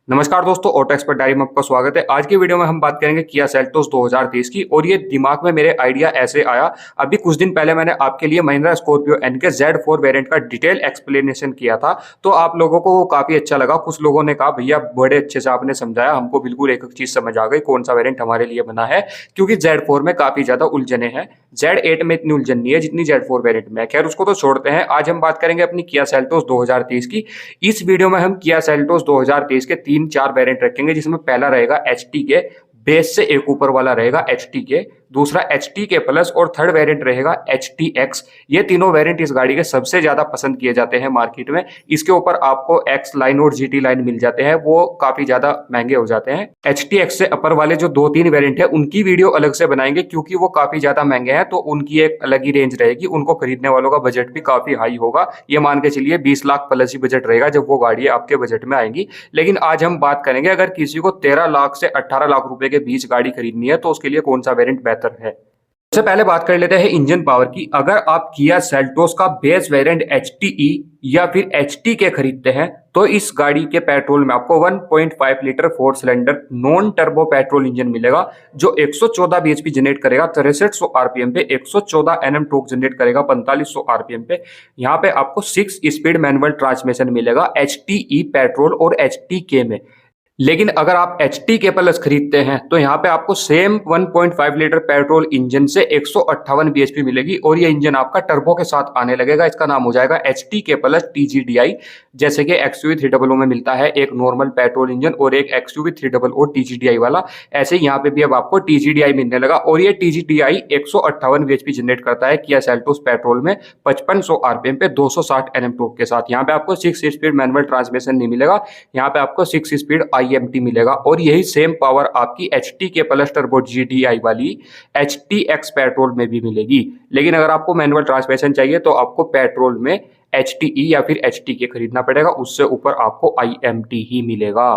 नमस्कार दोस्तों, auto expert diary में आपका स्वागत है। आज की वीडियो में हम बात करेंगे किया सेल्टोस 2023 की। और ये दिमाग में मेरे आइडिया ऐसे आया, अभी कुछ दिन पहले मैंने आपके लिए महिंद्रा स्कॉर्पियो एन के Z4 वेरिएंट का डिटेल एक्सप्लेनेशन किया था, तो आप लोगों को वो काफी अच्छा लगा। कुछ लोगों ने कहा भैया बड़े अच्छे से आपने समझाया, हमको बिल्कुल एक एक चीज समझ आ गई कौन सा वेरिएंट हमारे लिए बना है, क्योंकि Z4 में काफी ज्यादा उलझने हैं। Z8 में इतनी उलझन नहीं है जितनी Z4 वेरिएंट में है। खैर उसको तो छोड़ते हैं, आज हम बात करेंगे अपनी किया सेल्टोस 2023 की। इस वीडियो में हम किया सेल्टोस 2023 के 3-4 वेरिएंट रखेंगे, जिसमें पहला रहेगा एचटी के बेस से एक ऊपर वाला रहेगा एचटी के, दूसरा एचटी के प्लस और थर्ड वेरिएंट रहेगा एचटी एक्स। ये तीनों वेरिएंट इस गाड़ी के सबसे ज्यादा पसंद किए जाते हैं मार्केट में। इसके ऊपर आपको एक्स लाइन और जीटी लाइन मिल जाते हैं, वो काफी ज्यादा महंगे हो जाते हैं। एचटी एक्स से अपर वाले जो 2-3 वेरिएंट है उनकी वीडियो अलग से बनाएंगे, क्योंकि वो काफी ज्यादा महंगे हैं, तो उनकी एक अलग ही रेंज रहेगी। उनको खरीदने वालों का बजट भी काफी हाई होगा, ये मान के चलिए 20 लाख प्लस ही बजट रहेगा जब वो गाड़ी आपके बजट में आएंगी। लेकिन आज हम बात करेंगे अगर किसी को 13 लाख से 18 लाख रुपए के बीच गाड़ी खरीदनी है तो उसके लिए कौन सा वेरिएंट बेहतर है। सबसे पहले बात कर लेते हैं इंजन पावर की। अगर आप किया सेल्टोस का बेस वेरिएंट एचटीई या फिर एचटी के खरीदते हैं तो इस गाड़ी के पेट्रोल में आपको 1.5 litre 4 cylinder non turbo petrol engine मिलेगा, जो 114 bhp जनरेट करेगा 6300 आरपीएम पे, 114 Nm टॉर्क जनरेट करेगा 4500 आरपीएम पे। यहाँ पे आपको 6 स्पीड मैनुअल ट्रांसमिशन मिलेगा एचटीई पेट्रोल और एचटी के में। लेकिन अगर आप एचटी के प्लस खरीदते हैं तो यहाँ पे आपको सेम 1.5 लीटर पेट्रोल इंजन से 158 bhp मिलेगी, और ये इंजन आपका टर्बो के साथ आने लगेगा। इसका नाम हो जाएगा एचटी के प्लस TGDI, जैसे कि XUV 300 में मिलता है एक नॉर्मल पेट्रोल इंजन और एक XUV 300 TGDI वाला, ऐसे यहाँ पे भी अब आपको TGDI मिलने लगा। और ये TGDI 158 bhp जनरेट करता है किया सेल्टोस पेट्रोल में 5500 आरपीएम पे 260 Nm टॉर्क के साथ। यहाँ पे आपको 6 स्पीड मैनुअल ट्रांसमिशन नहीं मिलेगा, यहाँ पे आपको 6 स्पीड IMT मिलेगा। और यही सेम पावर आपकी एचटी के प्लस टर्बो GDI वाली एचटी एक्स पेट्रोल में भी मिलेगी। लेकिन अगर आपको मैनुअल ट्रांसमिशन चाहिए तो आपको पेट्रोल में HTE या फिर HT के खरीदना पड़ेगा, उससे ऊपर आपको IMT ही मिलेगा।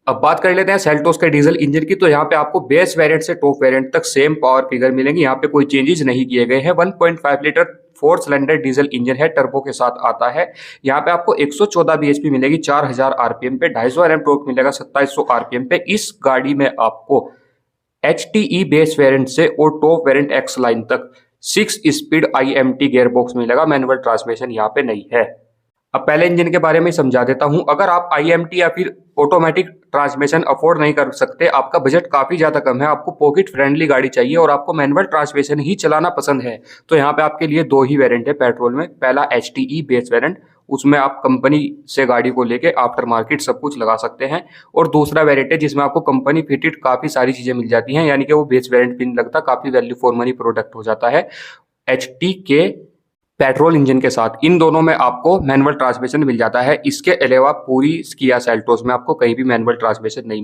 अब बात कर लेते हैं सेल्टोस के डीजल इंजन की। तो यहाँ पे आपको बेस वेरिएंट से टॉप वेरिएंट तक सेम पावर फिगर मिलेंगे, यहाँ पे कोई चेंजेस नहीं किए गए हैं। 1.5 लीटर 4 सिलेंडर डीजल इंजन है, टर्बो के साथ आता है। यहाँ पे आपको 114 bhp मिलेगी 4000 आरपीएम पे, 250 Nm टॉर्क मिलेगा 2700 आरपीएम पे। इस गाड़ी में आपको HTE बेस वेरिएंट से और टॉप वेरिएंट एक्स लाइन तक 6 स्पीड IMT गियरबॉक्स मिलेगा, मैनुअल ट्रांसमिशन यहाँ पे नहीं है। अब पहले इंजन के बारे में समझा देता हूं। अगर आप IMT या फिर ऑटोमेटिक ट्रांसमिशन अफोर्ड नहीं कर सकते, आपका बजट काफी ज्यादा कम है, आपको पॉकेट फ्रेंडली गाड़ी चाहिए और आपको मैनुअल ट्रांसमिशन ही चलाना पसंद है, तो यहाँ पे आपके लिए 2 ही वेरिएंट है पेट्रोल में। पहला HTE बेस वेरिएंट, उसमें आप कंपनी से गाड़ी को लेके आफ्टर मार्केट सब कुछ लगा सकते हैं। और दूसरा वेरिएंट है जिसमें आपको कंपनी फिटेड काफी सारी चीजें मिल जाती हैं, यानी कि वो बेस वेरिएंट भी नहीं लगता, काफी वैल्यू फॉर मनी प्रोडक्ट हो जाता है HT के पेट्रोल इंजन के साथ। इन दोनों में आपको मैनुअल ट्रांसमिशन मिल जाता है। इसके अलावा पूरी किया सेल्टोस में आपको कहीं भी मैनुअल ट्रांसमिशन नहीं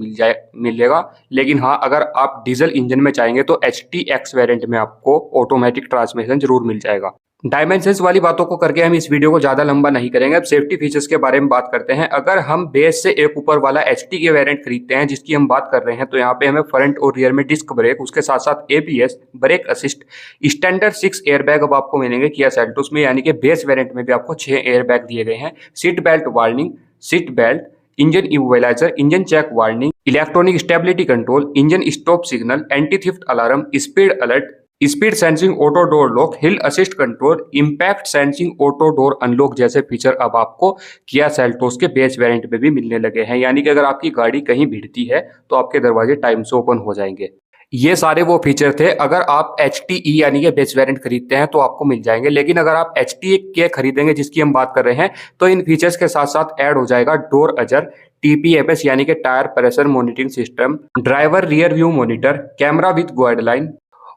मिलेगा। लेकिन हाँ, अगर आप डीजल इंजन में चाहेंगे तो HTX वेरिएंट में आपको ऑटोमेटिक ट्रांसमिशन जरूर मिल जाएगा। डायमेंशंस वाली बातों को करके हम इस वीडियो को ज्यादा लंबा नहीं करेंगे। अब सेफ्टी फीचर्स के बारे में बात करते हैं। अगर हम बेस से एक ऊपर वाला HT के वेरिएंट खरीदते हैं जिसकी हम बात कर रहे हैं, तो यहाँ पे हमें फ्रंट और रियर में डिस्क ब्रेक, उसके साथ साथ ABS, brake assist, standard 6 airbag अब आपको मिलेंगे किया सेल्टोस में, यानी कि बेस वेरिएंट में भी आपको 6 एयरबैग दिए गए हैं। Seat belt warning, seat belt, engine equaliser, engine check warning, electronic stability control, engine stop signal, anti theft alarm, speed alert, speed sensing auto door lock, hill assist control, impact sensing auto door unlock जैसे feature अब आपको Kia Seltos के base variant में भी मिलने लगे हैं। यानी कि अगर आपकी गाड़ी कहीं भिड़ती है तो आपके दरवाजे टाइम से ओपन हो जाएंगे। ये सारे वो फीचर थे अगर आप HTE यानी कि बेस वेरिएंट खरीदते हैं तो आपको मिल जाएंगे। लेकिन अगर आप HT के खरीदेंगे जिसकी हम बात कर रहे हैं, तो इन फीचर्स के साथ साथ ऐड हो जाएगा डोर अजर, TPMS यानी कि tyre pressure monitoring system, driver rear view monitor, camera with guideline,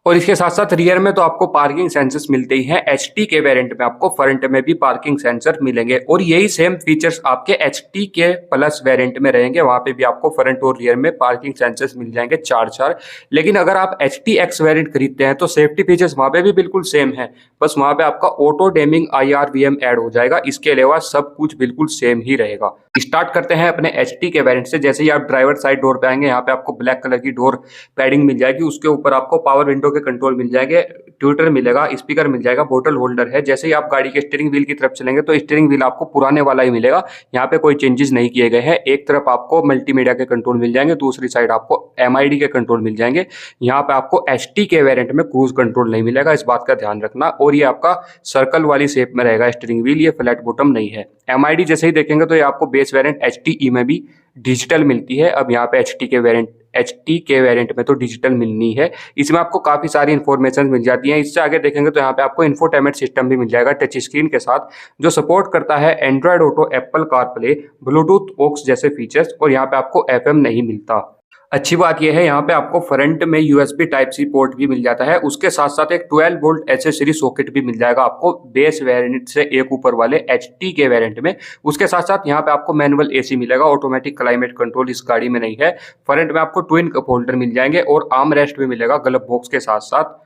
और इसके साथ साथ रियर में तो आपको पार्किंग सेंसर्स मिलते ही हैं। HT के वेरिएंट में आपको फ्रंट में भी पार्किंग सेंसर मिलेंगे, और यही सेम फीचर्स आपके HT के प्लस वेरिएंट में रहेंगे, वहां पे भी आपको फ्रंट और रियर में पार्किंग सेंसर्स मिल जाएंगे 4-4। लेकिन अगर आप HTX वेरिएंट खरीदते हैं तो सेफ्टी फीचर्स वहां पे भी बिल्कुल सेम है, बस वहां पे आपका ऑटो डेमिंग IRVM ऐड हो जाएगा। इसके अलावा सब कुछ बिल्कुल सेम ही रहेगा। स्टार्ट करते हैं अपने HT के वेरिएंट से। जैसे ही आप ड्राइवर साइड डोर पे आएंगे, यहाँ पे आपको ब्लैक कलर की डोर पैडिंग मिल जाएगी, उसके ऊपर आपको पावर विंडो के कंट्रोल मिल जाएंगे, ट्विटर मिलेगा, स्पीकर मिल जाएगा, बोतल होल्डर है। जैसे ही आप गाड़ी के स्टीयरिंग व्हील की तरफ चलेंगे तो स्टीयरिंग व्हील आपको पुराने वाला ही मिलेगा, यहाँ पे कोई चेंजेस नहीं किए गए हैं। एक तरफ आपको मल्टीमीडिया के कंट्रोल मिल जाएंगे, दूसरी साइड आपको MID के कंट्रोल मिल जाएंगे। यहाँ पे आपको HT के वेरिएंट में क्रूज कंट्रोल नहीं मिलेगा, इस बात का ध्यान रखना। और ये आपका सर्कल वाली शेप में रहेगा स्टीयरिंग व्हील, ये फ्लैट बॉटम नहीं है। MID जैसे ही देखेंगे तो ये आपको बेस वेरिएंट HTE में भी डिजिटल मिलती है। अब यहाँ पे HT के वेरिएंट में तो डिजिटल मिलनी है। इसमें आपको काफी सारी इन्फॉर्मेशन मिल जाती है। इससे आगे देखेंगे तो यहाँ पे आपको इंफोटेनमेंट सिस्टम भी मिल जाएगा टच स्क्रीन के साथ, जो सपोर्ट करता है Android Auto, Apple CarPlay, Bluetooth, aux जैसे फीचर्स। और यहाँ पे आपको FM नहीं मिलता। अच्छी बात यह है यहाँ पे आपको फ्रंट में USB Type-C पोर्ट भी मिल जाता है। उसके साथ साथ एक 12 वोल्ट एसेसरी सॉकेट भी मिल जाएगा आपको बेस वेरिएंट से एक ऊपर वाले HT के वेरिएंट में। उसके साथ साथ यहाँ पे आपको मैनुअल AC मिलेगा, ऑटोमेटिक क्लाइमेट कंट्रोल इस गाड़ी में नहीं है। फ्रंट में आपको ट्विन कप होल्डर मिल जाएंगे और आर्म रेस्ट भी मिलेगा ग्लव बॉक्स के साथ साथ।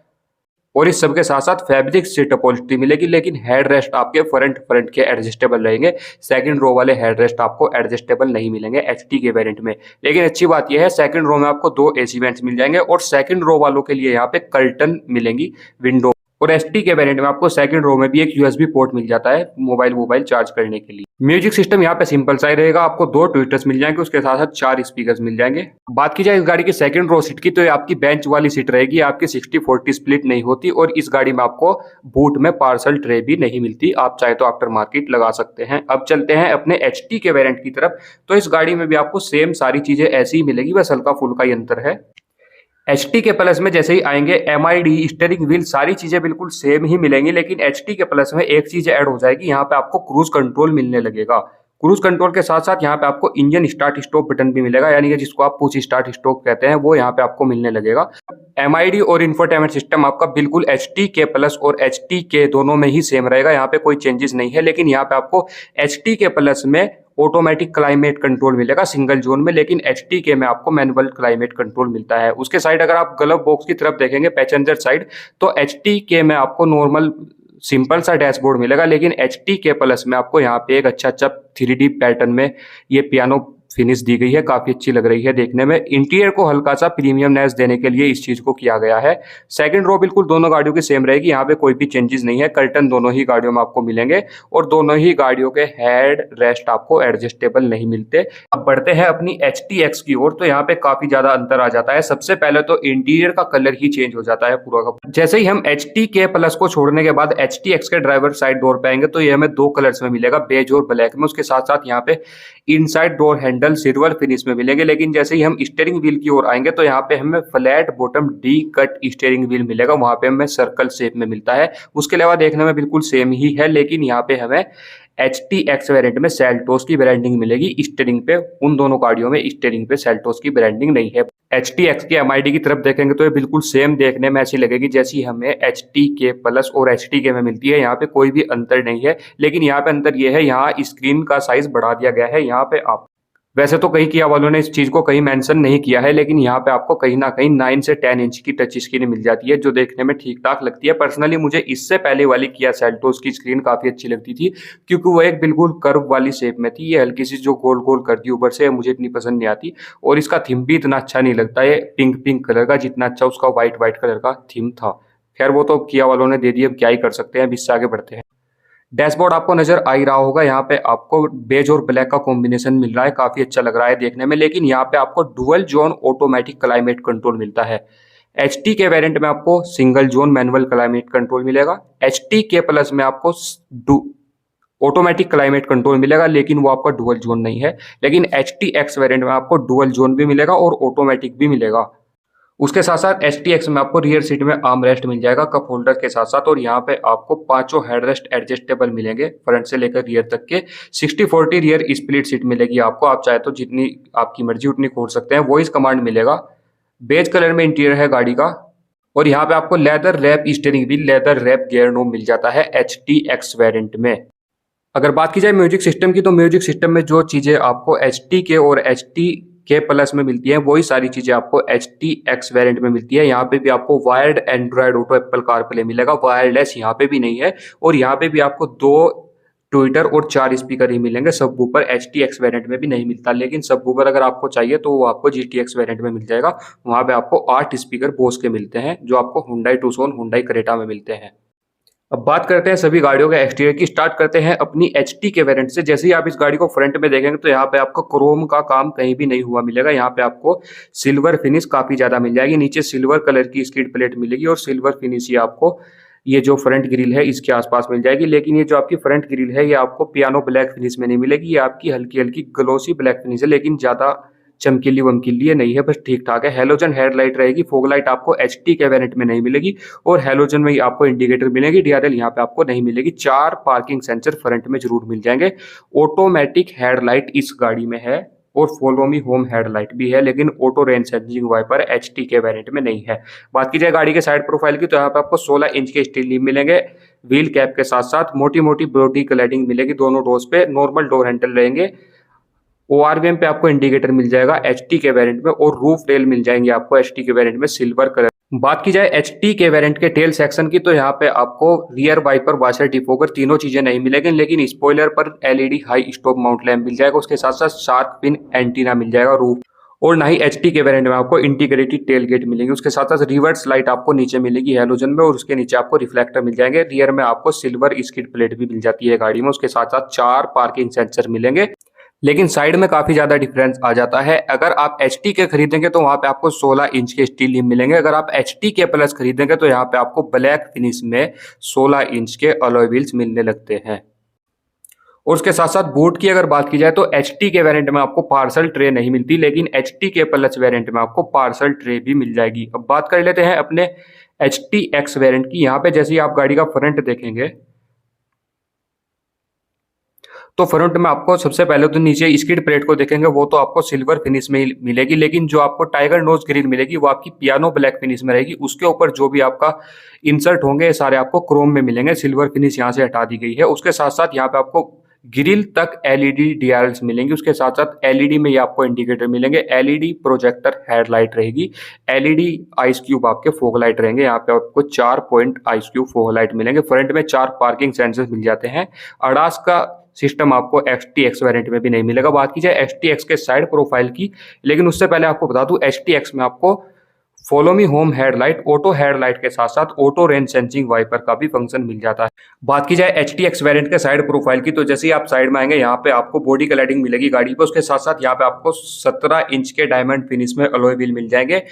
और इस सब के साथ साथ फैब्रिक सीट अपॉल्स्ट्री मिलेगी, लेकिन हेड रेस्ट आपके फ्रंट के एडजस्टेबल रहेंगे। सेकंड रो वाले हेड रेस्ट आपको एडजस्टेबल नहीं मिलेंगे HT के वेरिएंट में। लेकिन अच्छी बात यह है सेकंड रो में आपको 2 AC वेंट्स मिल जाएंगे और सेकंड रो वालों के लिए यहाँ पे कर्टन मिलेंगी विंडो। और HT के वेरिएंट में आपको सेकंड रो में भी एक USB पोर्ट मिल जाता है मोबाइल चार्ज करने के लिए। म्यूजिक सिस्टम यहाँ पे सिंपल सा ही रहेगा, आपको 2 ट्विटर्स मिल जाएंगे, उसके साथ साथ 4 स्पीकर्स मिल जाएंगे। बात की जाए इस गाड़ी की सेकंड रो सीट की तो ये आपकी बेंच वाली सीट रहेगी, आपकी 60-40 स्प्लिट नहीं होती। और इस गाड़ी में आपको बूट में पार्सल ट्रे भी नहीं मिलती, आप चाहे तो आफ्टर मार्केट लगा सकते हैं। अब चलते हैं अपने HT के वेरिएंट की तरफ। तो इस गाड़ी में भी आपको सेम सारी चीजें ऐसी ही मिलेगी, बस हल्का फुल्का ही अंतर है। HT के प्लस में जैसे ही आएंगे MID, स्टीयरिंग व्हील, सारी चीजें बिल्कुल सेम ही मिलेंगी। लेकिन HT के प्लस में एक चीज ऐड हो जाएगी, यहाँ पे आपको क्रूज कंट्रोल मिलने लगेगा। क्रूज कंट्रोल के साथ साथ यहाँ पे आपको इंजन स्टार्ट स्टॉप बटन भी मिलेगा, यानी कि जिसको आप पुश स्टार्ट स्टॉप कहते हैं, वो यहाँ पे आपको मिलने लगेगा। MID और इंफोटेनमेंट सिस्टम आपका बिल्कुल HT के प्लस और HT के दोनों में ही सेम रहेगा, यहाँ पे कोई चेंजेस नहीं है। लेकिन यहाँ पे आपको HT के प्लस में ऑटोमेटिक क्लाइमेट कंट्रोल मिलेगा सिंगल जोन में, लेकिन HT के में आपको मैनुअल क्लाइमेट कंट्रोल मिलता है। उसके साइड अगर आप ग्लव बॉक्स की तरफ देखेंगे पैसेंजर साइड, तो HT के में आपको नॉर्मल सिंपल सा डैशबोर्ड मिलेगा, लेकिन HT के प्लस में आपको यहाँ पे एक अच्छा 3D पैटर्न में ये पियानो फिनिश दी गई है, काफी अच्छी लग रही है देखने में। इंटीरियर को हल्का सा प्रीमियमनेस देने के लिए इस चीज को किया गया है। सेकंड रो बिल्कुल दोनों गाड़ियों की सेम रहेगी, यहाँ पे कोई भी चेंजेस नहीं है। कर्टन दोनों ही गाड़ियों में आपको मिलेंगे और दोनों ही गाड़ियों के हेड रेस्ट आपको एडजस्टेबल नहीं मिलते। अब बढ़ते हैं अपनी HTX की ओर, तो यहाँ पे काफी ज्यादा अंतर आ जाता है। सबसे पहले तो इंटीरियर का कलर ही चेंज हो जाता है पूरा का। जैसे ही हम HT के प्लस को छोड़ने के बाद HTX के ड्राइवर साइड डोर पे आएंगे तो ये हमें 2 कलर्स में मिलेगा, बेज और ब्लैक में। उसके साथ साथ यहाँ पे inside door handle silver finish में मिलेंगे। लेकिन जैसे ही हम स्टीयरिंग व्हील की ओर आएंगे तो यहाँ पे हमें flat bottom D cut steering wheel मिलेगा, वहां पे हमें सर्कल शेप में मिलता है। उसके अलावा देखने में बिल्कुल सेम ही है, लेकिन यहाँ पे हमें HTX वेरिएंट में सेल्टोस की ब्रांडिंग मिलेगी स्टीयरिंग पे। उन दोनों गाड़ियों में स्टीयरिंग पे सेल्टोस की ब्रांडिंग नहीं है। HTX की MID की तरफ देखेंगे तो ये बिल्कुल सेम देखने में ऐसी लगेगी जैसी हमें HT के प्लस और HT के में मिलती है, यहाँ पे कोई भी अंतर नहीं है। लेकिन यहाँ पे अंतर ये है, यहाँ स्क्रीन का साइज बढ़ा दिया गया है। यहाँ पे आप वैसे तो कई किया वालों ने इस चीज को कहीं मेंशन नहीं किया है, लेकिन यहाँ पे आपको कहीं ना कहीं 9 से 10 इंच की टच स्क्रीन मिल जाती है, जो देखने में ठीक ठाक लगती है। पर्सनली मुझे इससे पहले वाली किया सेल्टोस की स्क्रीन काफी अच्छी लगती थी, क्योंकि वो एक बिल्कुल कर्व वाली शेप में थी। ये हल्की सी जो गोल गोल करती है ऊपर से, मुझे इतनी पसंद नहीं आती। और इसका थीम भी इतना अच्छा नहीं लगता है पिंक कलर का, जितना अच्छा उसका व्हाइट कलर का थीम था। खैर वो तो किया वालों ने दे दिया, अब क्या ही कर सकते हैं। अब इससे आगे बढ़ते हैं। डैशबोर्ड आपको नजर आ ही रहा होगा, यहाँ पे आपको बेज और ब्लैक का कॉम्बिनेशन मिल रहा है, काफी अच्छा लग रहा है देखने में। लेकिन यहाँ पे आपको dual zone automatic climate control मिलता है। HT के वेरिएंट में आपको single zone manual climate control मिलेगा। HT के प्लस में आपको ऑटोमेटिक क्लाइमेट कंट्रोल मिलेगा, लेकिन वो आपका डुअल जोन नहीं है। लेकिन HTX वेरिएंट में आपको डुअल जोन भी मिलेगा और ऑटोमेटिक भी मिलेगा। उसके साथ साथ HTX में आपको रियर सीट में आर्म रेस्ट मिल जाएगा कप होल्डर के साथ साथ, और यहाँ पे आपको 5 हेड रेस्ट एडजस्टेबल मिलेंगे फ्रंट से लेकर रियर तक के। 60-40 रियर स्प्लिट सीट मिलेगी आपको, आप चाहे तो जितनी आपकी मर्जी उतनी खोल सकते हैं। वॉइस कमांड मिलेगा। बेज कलर में इंटीरियर है गाड़ी का, और यहाँ पे आपको leather wrap steering wheel, leather wrap gear knob मिल जाता है HTX वेरिएंट में। अगर बात की जाए म्यूजिक सिस्टम की, तो म्यूजिक सिस्टम में जो चीजें आपको HT के और HT के प्लस में मिलती है, वही सारी चीजें आपको HTX वेरिएंट में मिलती है। यहाँ पे भी आपको wired Android Auto, Apple CarPlay मिलेगा, वायरलेस यहाँ पे भी नहीं है। और यहाँ पे भी आपको 2 ट्विटर और 4 स्पीकर ही मिलेंगे। सब वूफर HTX वेरिएंट में भी नहीं मिलता, लेकिन सब वूफर अगर आपको चाहिए तो वो आपको GTX वेरिएंट में मिल जाएगा। वहाँ पे आपको 8 स्पीकर बोस के मिलते हैं जो आपको हुंडई टूसॉन, हुंडई क्रेटा में मिलते हैं। अब बात करते हैं सभी गाड़ियों के एक्सटीरियर की। स्टार्ट करते हैं अपनी HT के वेरिएंट से। जैसे ही आप इस गाड़ी को फ्रंट में देखेंगे तो यहाँ पे आपको क्रोम का काम कहीं भी नहीं हुआ मिलेगा। यहाँ पे आपको सिल्वर फिनिश काफी ज्यादा मिल जाएगी। नीचे सिल्वर कलर की स्किड प्लेट मिलेगी और सिल्वर फिनिश ही आपको ये जो फ्रंट ग्रिल है इसके आसपास मिल जाएगी। लेकिन ये जो आपकी फ्रंट ग्रिल है ये आपको पियानो ब्लैक फिनिश में नहीं मिलेगी। ये आपकी हल्की हल्की ग्लोसी ब्लैक फिनिश है, लेकिन ज्यादा चमकीली वमकीली नहीं है, बस ठीक ठाक है। हेलोजन हेडलाइट रहेगी। फोग लाइट आपको HT के वेरिएंट में नहीं मिलेगी और हेलोजन में ही आपको इंडिकेटर मिलेगी। DRL यहाँ पे आपको नहीं मिलेगी। 4 पार्किंग सेंसर फ्रंट में जरूर मिल जाएंगे। ऑटोमेटिक हेडलाइट इस गाड़ी में है और फॉलो मी होम हेडलाइट भी है, लेकिन auto rain sensing wiper HT के वेरिएंट में नहीं है। बात की जाए गाड़ी के साइड प्रोफाइल की तो यहाँ पे आपको 16 इंच के स्टील रिम मिलेंगे। व्हील कैप के साथ साथ मोटी मोटी बॉडी क्लैडिंग मिलेगी। दोनों डोर्स पे नॉर्मल डोर हैंडल रहेंगे। ORVM पे आपको इंडिकेटर मिल जाएगा HT के वेरिएंट में और रूफ रेल मिल जाएंगे आपको HT के वेरिएंट में सिल्वर कलर। बात की जाए HT के वेरिएंट के टेल सेक्शन की तो यहाँ पे आपको रियर वाइपर, वॉशर, डिफोगर तीनों चीजें नहीं मिलेगी, लेकिन स्पॉइलर पर LED high stop mount lamp मिल जाएगा। उसके साथ साथ शार्क पिन एंटीना मिल जाएगा रूफ। और ना ही HT के वेरिएंट में आपको इंटीग्रेटेड टेल गेट मिलेंगे। उसके साथ साथ रिवर्स लाइट आपको नीचे मिलेगी हेलोजन में और उसके नीचे आपको रिफ्लेक्टर मिल जाएंगे। रियर में आपको सिल्वर स्किड प्लेट भी मिल जाती है गाड़ी में। उसके साथ साथ 4 पार्किंग सेंसर मिलेंगे, लेकिन साइड में काफी ज्यादा डिफरेंस आ जाता है। अगर आप HT के खरीदेंगे तो वहां पे आपको 16 इंच के स्टील रिम मिलेंगे। अगर आप HT के प्लस खरीदेंगे तो यहाँ पे आपको ब्लैक फिनिश में 16 इंच के अलॉय व्हील्स मिलने लगते हैं। और उसके साथ साथ बूट की अगर बात की जाए तो HT के वेरिएंट में आपको पार्सल ट्रे नहीं मिलती, लेकिन HT के प्लस वेरिएंट में आपको पार्सल ट्रे भी मिल जाएगी। अब बात कर लेते हैं अपने HTX वेरिएंट की। यहाँ पे जैसे ही आप गाड़ी का फ्रंट देखेंगे तो फ्रंट में आपको सबसे पहले तो नीचे स्किड प्लेट को देखेंगे, वो तो आपको सिल्वर फिनिश में मिलेगी, लेकिन जो आपको टाइगर नोज ग्रिल मिलेगी वो आपकी पियानो ब्लैक फिनिश में रहेगी। उसके ऊपर जो भी आपका इंसर्ट होंगे सारे आपको क्रोम में मिलेंगे। सिल्वर फिनिश यहाँ से हटा दी गई है। उसके साथ साथ यहाँ पे आपको ग्रिल तक LED DRLs मिलेंगी। उसके साथ साथ LED में ही आपको इंडिकेटर मिलेंगे। LED प्रोजेक्टर हेडलाइट रहेगी। LED आइस क्यूब आपके फोग लाइट रहेंगे। यहाँ पे आपको 4 point ice cube fog light मिलेंगे। फ्रंट में 4 पार्किंग सेंसर्स मिल जाते हैं। ADAS का सिस्टम आपको HTX वेरिएंट में भी नहीं मिलेगा। बात की जाए HTX के साइड प्रोफाइल की, लेकिन उससे पहले आपको बता दूं HTX में आपको follow me home headlight, auto headlight के साथ साथ ऑटो रेन सेंसिंग वाइपर का भी फंक्शन मिल जाता है। बात की जाए HTX वेरिएंट के साइड प्रोफाइल की तो जैसे ही आप साइड में आएंगे यहाँ पे आपको बॉडी क्लैडिंग मिलेगी गाड़ी पे। उसके साथ साथ यहाँ पे आपको 17 इंच के डायमंड फिनिश में अलॉय व्हील मिल जाएंगे।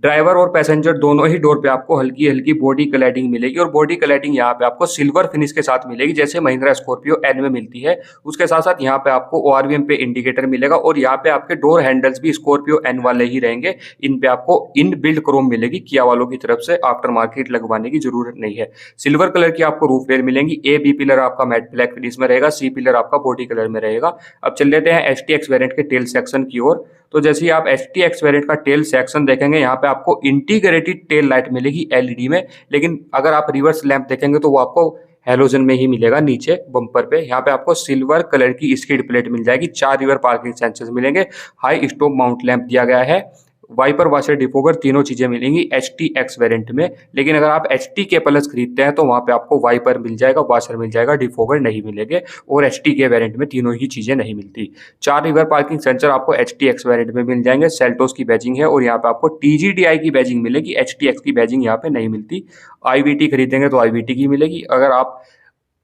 ड्राइवर और पैसेंजर दोनों ही डोर पे आपको हल्की हल्की बॉडी क्लैडिंग मिलेगी और बॉडी क्लैडिंग यहाँ पे आपको सिल्वर फिनिश के साथ मिलेगी, जैसे महिंद्रा स्कॉर्पियो एन में मिलती है। उसके साथ साथ यहाँ पे आपको ORVM पे इंडिकेटर मिलेगा और यहाँ पे आपके डोर हैंडल्स भी स्कॉर्पियो एन वाले ही रहेंगे। इन पे आपको इन बिल्ड क्रोम मिलेगी। किया वालों की तरफ से आफ्टर मार्केट लगवाने की जरूरत नहीं है। सिल्वर कलर की आपको रूफ रेल मिलेंगी। A-B पिलर आपका मैट ब्लैक फिनिश में रहेगा। C पिलर आपका बॉडी कलर में रहेगा। अब चल लेते हैं HTX वेरिएंट के टेल सेक्शन की ओर। तो जैसे ही आप HTX वेरिएंट का टेल सेक्शन देखेंगे यहाँ पे आपको इंटीग्रेटेड टेल लाइट मिलेगी LED में, लेकिन अगर आप रिवर्स लैंप देखेंगे तो वो आपको हेलोजन में ही मिलेगा। नीचे बम्पर पे यहाँ पे आपको सिल्वर कलर की स्किड प्लेट मिल जाएगी। 4 रिवर पार्किंग सेंसर्स मिलेंगे। हाई स्टॉप माउंट लैंप दिया गया है। वाइपर, वॉशर, डिफोगर तीनों चीजें मिलेंगी HTX वेरिएंट में। लेकिन अगर आप HT के प्लस खरीदते हैं तो वहां पे आपको वाइपर मिल जाएगा, वॉशर मिल जाएगा, डिफोगर नहीं मिलेंगे और HT के वेरिएंट में तीनों ही चीजें नहीं मिलती। 4 रिवर पार्किंग सेंसर आपको HTX वेरिएंट में मिल जाएंगे। सेल्टोस की बैजिंग है और यहाँ पे आपको TGDI की बैजिंग मिलेगी। HTX की बैजिंग यहाँ पे नहीं मिलती। IVT खरीदेंगे तो IVT की मिलेगी। अगर आप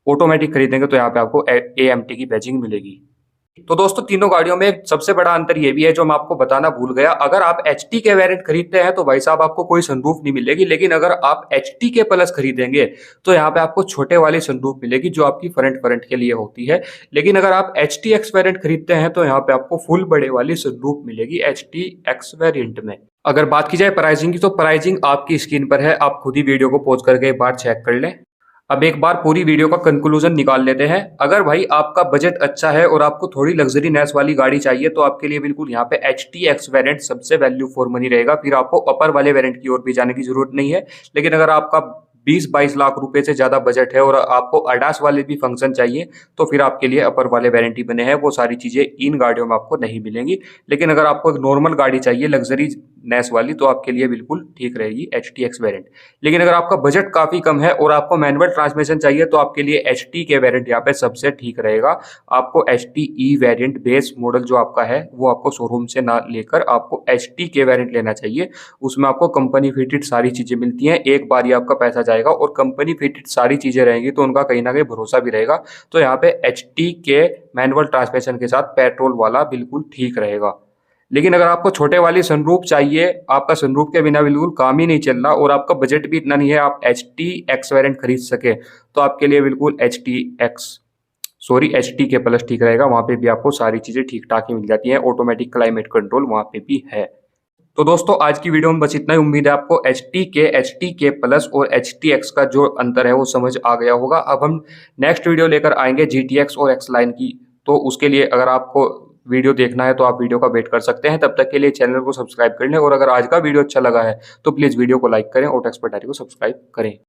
ऑटोमेटिक खरीदेंगे तो यहाँ पे आपको AMT की बैजिंग मिलेगी। तो दोस्तों तीनों गाड़ियों में सबसे बड़ा अंतर ये भी है जो मैं आपको बताना भूल गया। अगर आप HT के वेरिएंट खरीदते हैं तो भाई साहब आपको कोई सनरूफ नहीं मिलेगी, लेकिन अगर आप HT के प्लस खरीदेंगे तो यहाँ पे आपको छोटे वाली सनरूफ मिलेगी जो आपकी फ्रंट के लिए होती है। लेकिन अगर आप HTX वेरिएंट खरीदते हैं तो यहाँ पे आपको फुल बड़े वाली सनरूफ मिलेगी HTX वेरिएंट में। अगर बात की जाए प्राइसिंग की तो प्राइसिंग आपकी स्क्रीन पर है, आप खुद ही वीडियो को पॉज करके एक बार चेक कर लें। अब एक बार पूरी वीडियो का कंक्लूजन निकाल लेते हैं। अगर भाई आपका बजट अच्छा है और आपको थोड़ी लग्जरी नेस वाली गाड़ी चाहिए तो आपके लिए बिल्कुल यहाँ पे HTX वेरिएंट सबसे वैल्यू फॉर मनी रहेगा। फिर आपको अपर वाले वेरिएंट की ओर भी जाने की जरूरत नहीं है। लेकिन अगर आपका 20-22 लाख रुपए से ज्यादा बजट है और आपको ADAS वाले भी फंक्शन चाहिए तो फिर आपके लिए अपर वाले वेरिएंट ही बने हैं। वो सारी चीजें इन गाड़ियों में आपको नहीं मिलेंगी। लेकिन अगर आपको एक नॉर्मल गाड़ी चाहिए, लग्जरी नेस वाली, तो आपके लिए बिल्कुल ठीक रहेगी HTX वेरिएंट। लेकिन अगर आपका बजट काफ़ी कम है और आपको मैनुअल ट्रांसमिशन चाहिए तो आपके लिए HT के वेरिएंट यहाँ पे सबसे ठीक रहेगा। आपको HTE वेरिएंट बेस मॉडल जो आपका है वो आपको शोरूम से ना लेकर आपको HT के वेरिएंट लेना चाहिए। उसमें आपको कंपनी फिटेड सारी चीज़ें मिलती हैं, एक बार ही आपका पैसा जाएगा और कंपनी फिटेड सारी चीज़ें रहेंगी तो उनका कहीं ना कहीं भरोसा भी रहेगा। तो यहाँ पे HT के मैनुअल ट्रांसमिशन के साथ पेट्रोल वाला बिल्कुल ठीक रहेगा। लेकिन अगर आपको छोटे वाली सनरूफ चाहिए, आपका सनरूफ के बिना बिल्कुल काम ही नहीं चल रहा और आपका बजट भी इतना नहीं है आप HTX वेरिएंट खरीद सके, तो आपके लिए बिल्कुल HT के प्लस ठीक रहेगा। वहाँ पे भी आपको सारी चीज़ें ठीक ठाक ही मिल जाती हैं, ऑटोमेटिक क्लाइमेट कंट्रोल वहाँ पे भी है। तो दोस्तों आज की वीडियो में बस इतना ही। उम्मीद है आपको HT के प्लस और HTX का जो अंतर है वो समझ आ गया होगा। अब हम नेक्स्ट वीडियो लेकर आएंगे GTX और X लाइन की, तो उसके लिए अगर आपको वीडियो देखना है तो आप वीडियो का वेट कर सकते हैं। तब तक के लिए चैनल को सब्सक्राइब कर लें और अगर आज का वीडियो अच्छा लगा है तो प्लीज़ वीडियो को लाइक करें और टेक्सपर्ट डायरी को सब्सक्राइब करें।